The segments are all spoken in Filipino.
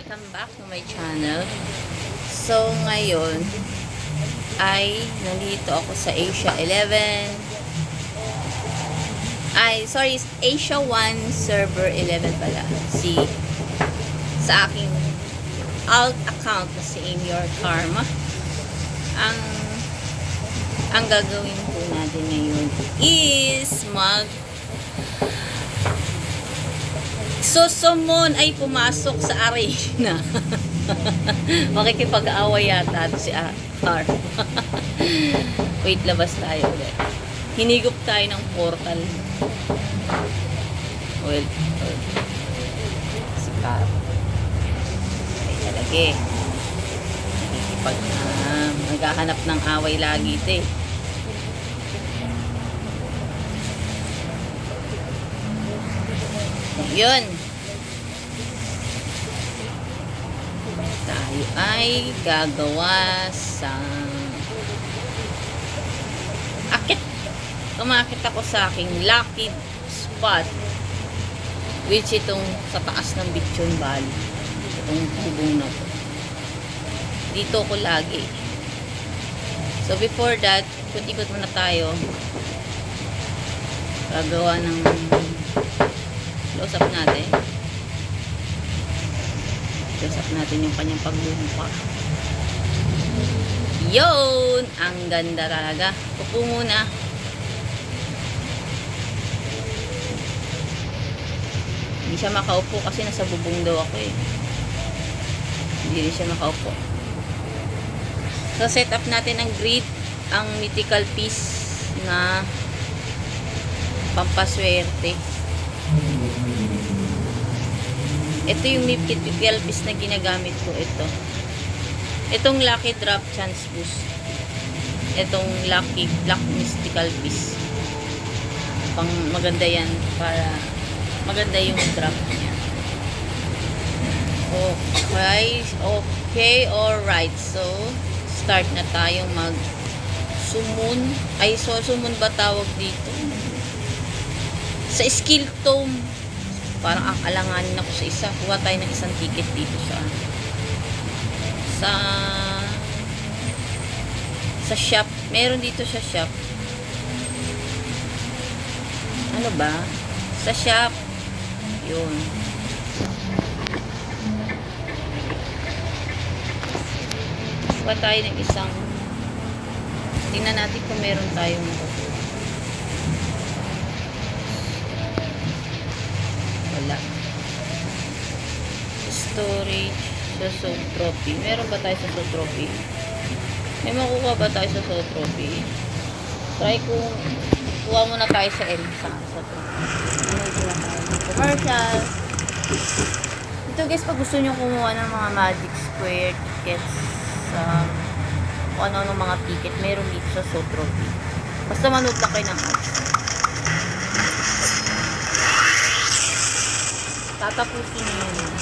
Welcome back to my channel. So, ngayon ay nandito ako sa Asia 11. Asia 1 server 11 pala. Sa aking alt account na si Aim Your Karma. Ang gagawin po natin ngayon is Sosomon ay pumasok sa arena. Makikipag-away yata si Ar. Wait, labas tayo ulit. Hinigop tayo ng portal. Well, si Ar. Ay talaga eh. Naghahanap ng away lagi ito eh. Yun. Tayo ay gagawa sa kumakit ako sa aking lucky spot, which itong sa taas ng Bichon Valley, itong bubong na to. Dito ko lagi. So before that, ikot-ikot muna tayo. Gagawa ng close up natin. Close up natin yung kanyang paglumpa. Yun! Ang ganda talaga. Upo muna. Hindi siya makaupo kasi nasa bubong daw ako eh. Hindi rin siya makaupo. So set up natin ang grid, ang mythical piece na pampaswerte. Ito yung mythical piece na ginagamit ko. Itong lucky drop chance boost. Itong lucky black mystical piece. Pang maganda yan para maganda yung drop niya. Okay, alright. So start na tayong mag-summon. Summon ba tawag dito? Sa skill tome. Parang alanganin ako sa isa. Kuha tayo ng isang ticket dito sa shop. Meron dito sa shop. Ano ba? Sa shop. Yun. Kuha tayo ng isang. Tingnan natin kung meron tayong wala. Storage sa soul trophy. Meron ba tayo sa soul trophy? May makukuha ba tayo sa soul trophy? Try kung kuha muna tayo sa Elsa. Commercial. Ito guys, pag gusto nyo kumuha ng mga Magic Square tickets sa kung ano mga ticket, meron dito sa soul trophy. Basta manood lang kayo ng ads. Tatapusin nyo yun.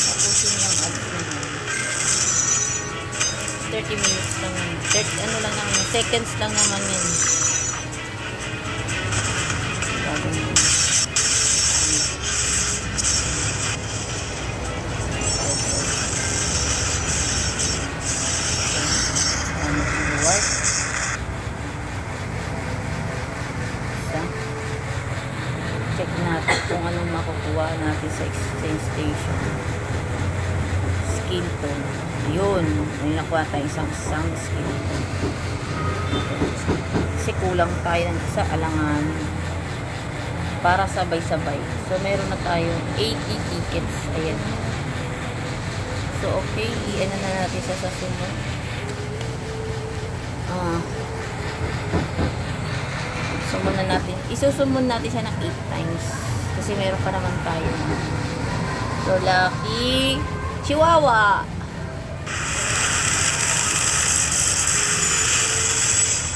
Tapusin nyo ang ads na yun. 30 minutes lang yun. 30, ano lang naman, seconds lang naman yun. Bago nyo. Check natin kung anong makukuha natin sa exchange station. Skill tone. Ayun. May nakuha tayo isang skill tone. Kasi kulang tayo ng isa alangan. Para sabay-sabay. So, meron na tayong 80 tickets. Ayan. So, okay. I-ano na natin sa susunod. Isusumon natin siya ng 8 times kasi meron pa naman tayo. So lucky Chihuahua.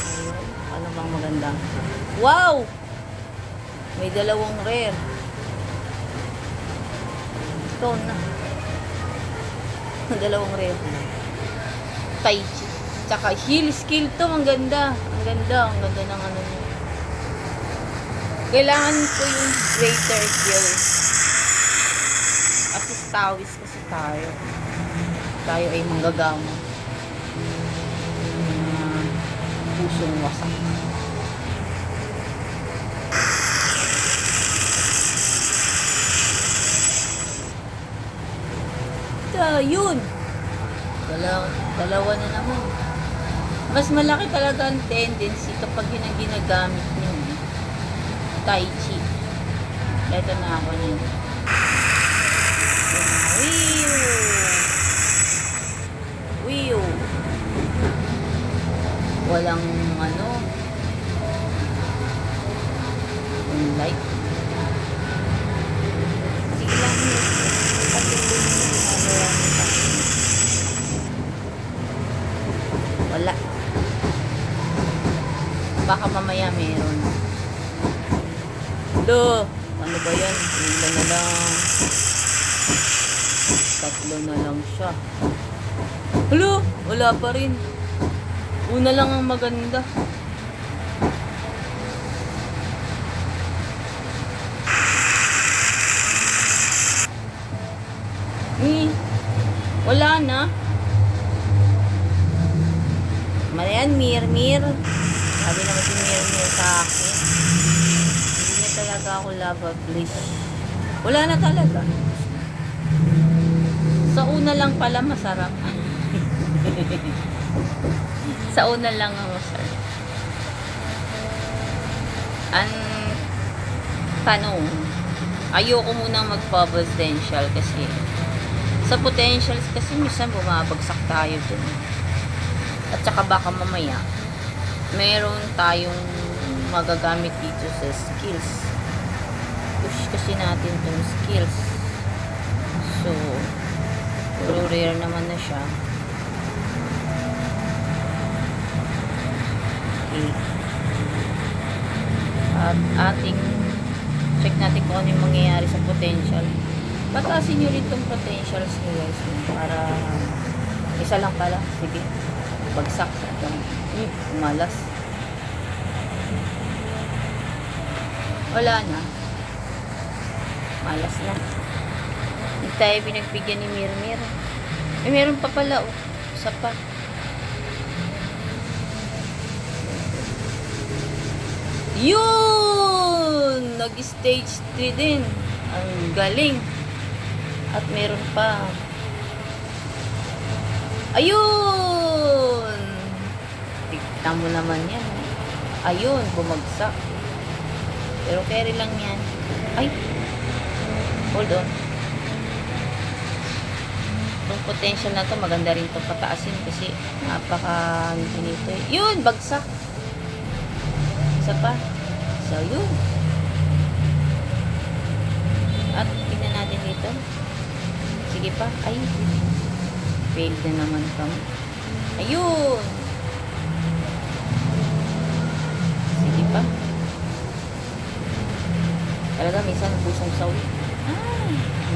Ayun, ano bang maganda? Wow, may dalawang rare. Ito na dalawang rare. Tai Chi tsaka heal skill to. Ang ganda ng ano niya. Kailangan ko yung greater kill. Kasi tawis kasi tayo. Tayo ay manggagamo. Pusong wasak. Yun. Dalawa na naman. Mas malaki talaga ang tendency kapag yun ang ginagamit niyo. Tai Chi. Ito na ako niyan. Wiyo. Walang ano. Light. Sige lang. Wala. Baka mamaya meron. Lo, ano ba yan? Ilan na lang. Tatlo na lang siya. Hello, wala pa rin. Una lang ang maganda. Wala na. Malayan, Mir. Sabi naman si Mir sa akin. Hindi niya talaga ako love, please. Wala na talaga. Sa una lang pala masarap. Sa una lang ang masarap. Ang tanong, ayoko munang magpa-potential kasi sa potentials kasi minsan bumabagsak tayo dun. At saka baka mamaya meron tayong magagamit dito sa skills. Push kasi natin tong skills. So, puro rare naman na siya. Okay. At ating check natin kung ano yung mangyayari sa potential. Patasin nyo rin itong potentials nyo guys. Para isa lang pala. Sige. Bagsak sa itong malas. Wala na. Malas na. Hindi tayo pinagbigyan ni Mir. Meron pa pala. Oh. Isa pa. Yun! Nag-stage 3 din. Ang galing. At meron pa. Ayun! Tignan mo naman yan. Ayun, bumagsak. Pero carry lang yan. Ay! Hold on. Itong potential na to maganda rin to pataasin kasi napaka-infinito. Yun! Bagsak! Isa pa. So, yun. At tingnan natin dito. Sige pa. Ay. Failed na naman kami. Ayun. Sige pa. Talaga minsan pusong sawi.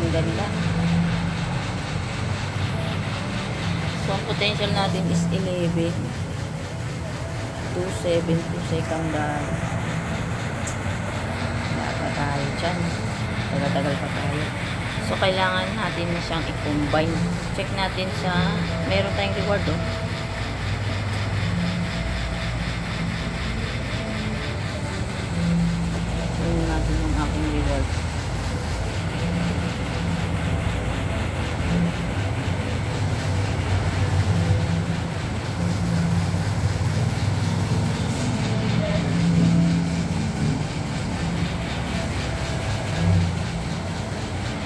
Ang ganda. So, ang potential natin is 11. 272 second down. Wala pa tayo dyan. Tagal-tagal pa tayo. So, kailangan natin na siyang i-combine. Check natin sa meron tayong reward, oh. Tingnan natin yung aking reward.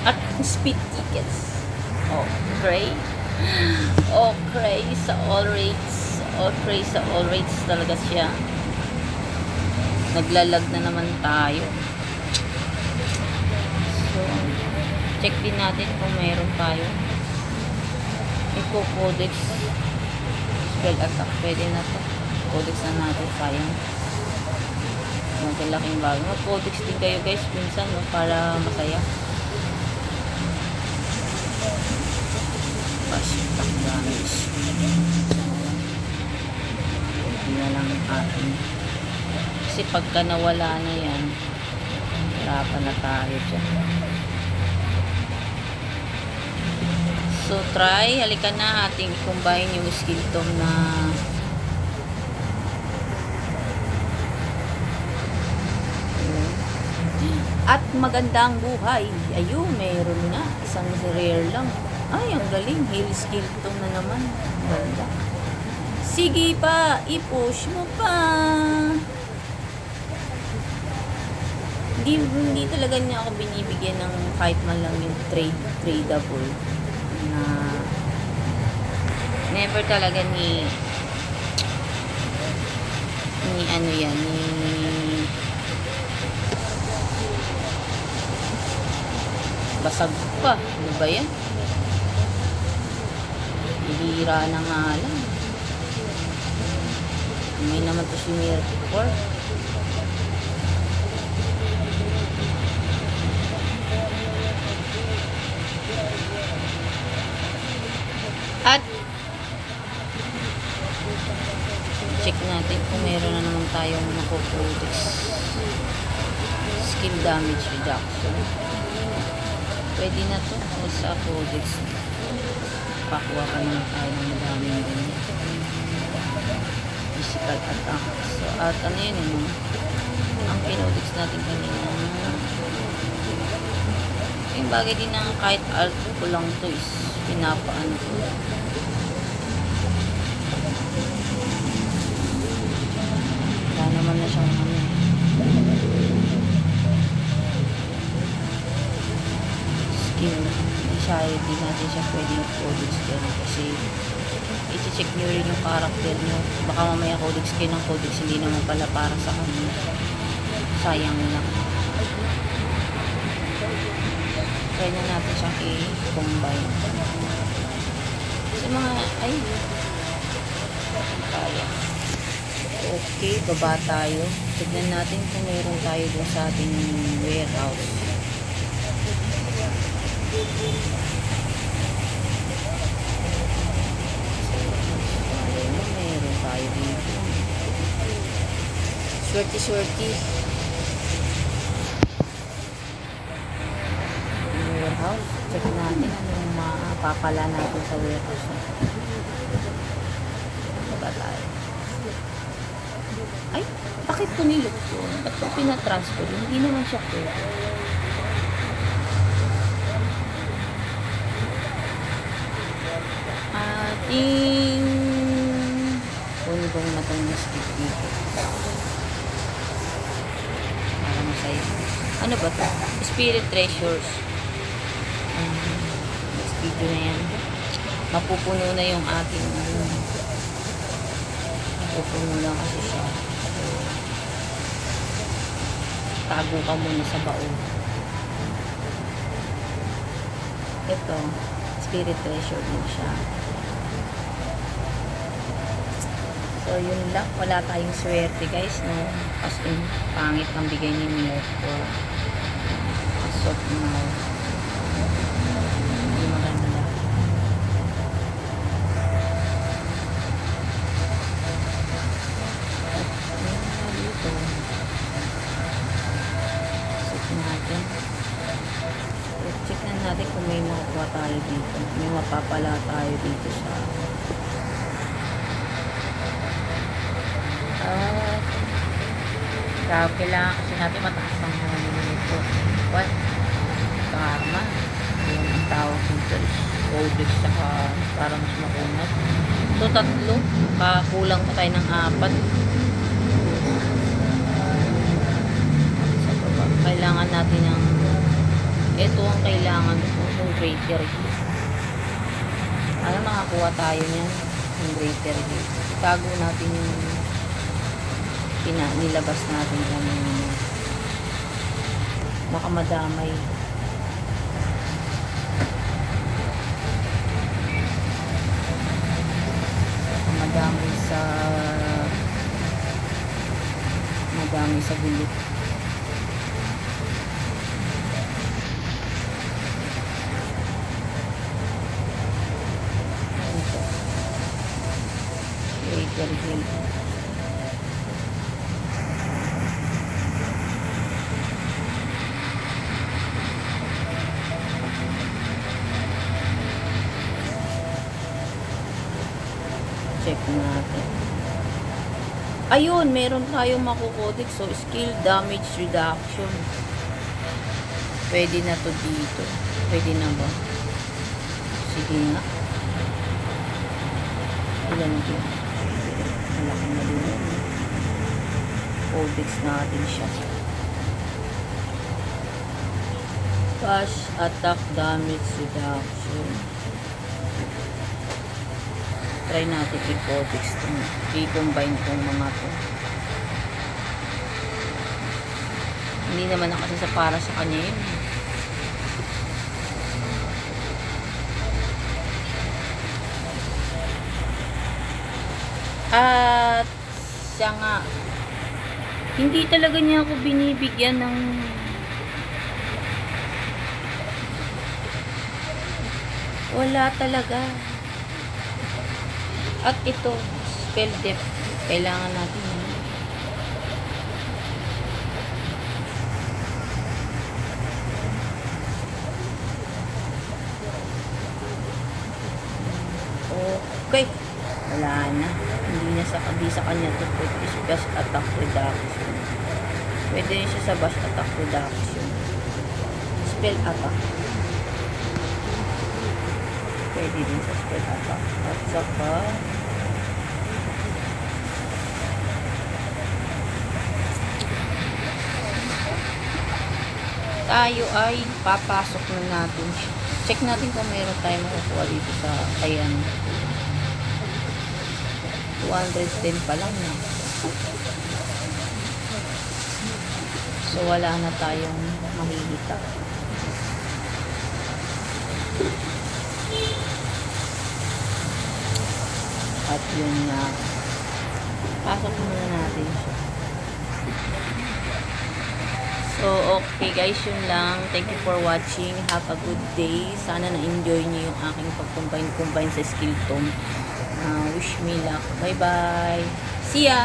At speed tickets. Okay. Okay sa all rates. Okay sa all rates talaga siya. Naglalag na naman tayo. So, check din natin kung mayroon tayo. Codex. Spell attack. Pwede na to. Codex na natin. Sayang. Maglaking bago. Mag-codex din kayo guys. Minsan, no, para masaya. Attack damage. Hindi na lang atin. Kasi pagka nawala na yan, Hirapan na tayo dyan. So, try. Halika na ating i-combine yung skill tone na at magandang buhay. Ayun, meron na. Isang rare lang. Ay, ang galing. Hail skill tone na naman. Ganda. Sige pa, i-push mo pa. Hindi talaga niya ako binibigyan ng kahit man lang yung tradable na never talaga ni ano yan, ni basag pa. Ano ba yan? Hihira na nga lang. May naman to si Mirror. At check natin kung meron na naman tayong makuproduce skill damage reduction. Pwede na to sa codex. Pakuha ka naman tayo ng madaming ganyan. Physical attack. So, at ano yun yun? Ang kinodex natin kanina. Yung bagay din na kahit alt ko lang to is pinapaano ko. Wala naman na siyang ano. Skill. Hindi natin siya pwedeng codex din kasi i-check nyo rin yung character nyo. Baka mamaya codex kayo ng codex, hindi naman pala para sa kanya. Sayang lang. Try na natin siyang i-combine. Sa mga, ay, kaya. Okay, baba tayo. Tignan natin kung mayroon tayo dun sa ating warehouse. Meron tayo dito. Swerte-swerte. Warehouse. Check natin anong mapapala natin sa warehouse. Baba tayo. Ay, bakit ko nilok yun? Ba't ko pinatransfer? Hindi naman siya pwede. Ating punibong na itong stick dito. Para masaya. Ano ba ito? Spirit Treasures. Next video na yan. Mapupuno na yung ating mapupuno lang kasi siya. Tago ka muna sa baon. Ito, Spirit Treasure din siya. So, yun lang. Wala tayong swerte, guys, no? As in, pangit ang bigay ni Mirror. As of now. Hindi maganda. Dito. Check natin. Check na natin kung may makukuha tayo dito. May mapapala tayo dito sa kailangan kasi natin mataas ang mga nito. What? Karma. Yung ang tawag dito is codex saka para mas makunat. So, 3. Kakulang pa tayo ng 4. Sa baba. Kailangan natin ng ito ang kailangan ko. Yung greater heat. Ano makakuha tayo niyan? Yung greater heat. Itago natin yung nilabas natin kanina. Baka madamay. Baka madamay sa gulit. Ito. Greater heat. natin. Ayun, meron tayong makukodex. So, skill damage reduction. Pwede na to dito. Pwede na ba? Sige nga. Ilan ito? Malaki na din yun. Codex natin siya. Flash attack damage reduction. Try natin i-codex ito. I-combine itong mga to. Hindi naman na kasi sa para sa kanya yun. At siya nga, hindi talaga niya ako binibigyan ng wala talaga. At ito, spell depth, kailangan natin yun. Okay, wala na. Hindi sa kanya to put is bash attack reduction. Pwede rin siya sa bash attack reduction. Spell attack. Pwede din sa spell attack. At saka tayo ay papasok na natin. Check natin kung meron tayo makukuha dito sa ayan. 210 pa lang na. So wala na tayong mahihita. At yun na. Pasok muna natin siya. So, okay guys, yun lang. Thank you for watching. Have a good day. Sana na-enjoy niyo yung aking pag-combine sa skill tome. Wish me luck. Bye-bye. See ya!